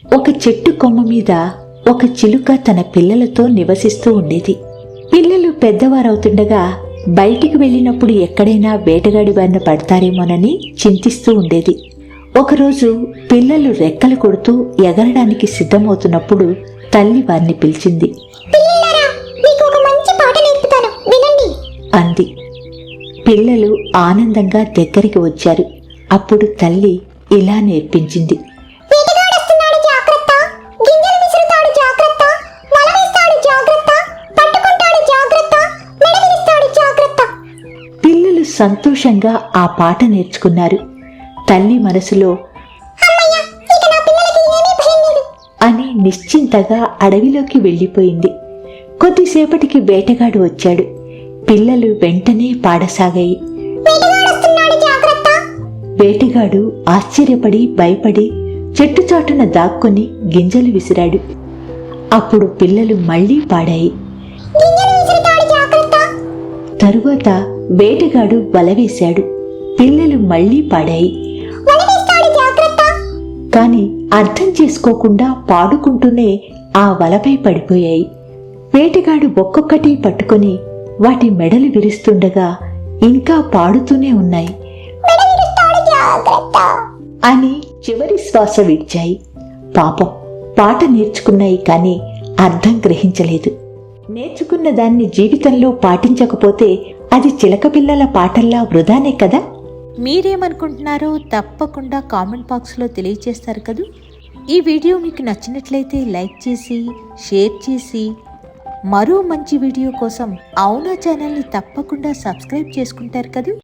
ఒక చెట్టు కొమ్మ మీద ఒక చిలుక తన పిల్లలతో నివసిస్తూ ఉండేది. పిల్లలు పెద్దవారవుతుండగా బయటికి వెళ్ళినప్పుడు ఎక్కడైనా వేటగాడి బారిన పడతారేమోనని చింతిస్తూ ఉండేది. ఒకరోజు పిల్లలు రెక్కలు కొడుతూ ఎగరడానికి సిద్ధమవుతున్నప్పుడు తల్లి వారిని పిలిచింది. అంది. పిల్లలు ఆనందంగా దగ్గరికి వచ్చారు. అప్పుడు తల్లి ఇలా నేర్పించింది. పిల్లలు సంతోషంగా ఆ పాట నేర్చుకున్నారు. తల్లి మనసులో అని నిశ్చింతగా అడవిలోకి వెళ్ళిపోయింది. కొద్దిసేపటికి వేటగాడు వచ్చాడు. పిల్లలు వెంటనే పాడసాగాయి. వేటగాడు ఆశ్చర్యపడి భయపడి చెట్టుచాటున దాక్కుని గింజలు విసిరాడు. అప్పుడు పిల్లలు మళ్లీ పాడాయి. తరువాత వేటగాడు వల వేశాడు. పిల్లలు మళ్లీ పాడాయి. కాని అర్థం చేసుకోకుండా పాడుకుంటూనే ఆ వలపై పడిపోయాయి. వేటగాడు ఒక్కొక్కటి పట్టుకొని వాటి మెడలు విరుస్తుండగా ఇంకా పాడుతూనే ఉన్నాయి. అని చివరి శ్వాస విడిచాయి. పాపం, పాట నేర్చుకున్నాయి కానీ అర్థం గ్రహించలేదు. నేర్చుకున్న దాన్ని జీవితంలో పాటించకపోతే అది చిలక పిల్లల పాటల్లా వృధానే కదా. మీరేమనుకుంటున్నారో తప్పకుండా కామెంట్ బాక్స్లో తెలియజేస్తారు కదూ. ఈ వీడియో మీకు నచ్చినట్లయితే లైక్ చేసి షేర్ చేసి మరో మంచి వీడియో కోసం అవునా ఛానల్ని తప్పకుండా సబ్స్క్రైబ్ చేసుకుంటారు కదూ.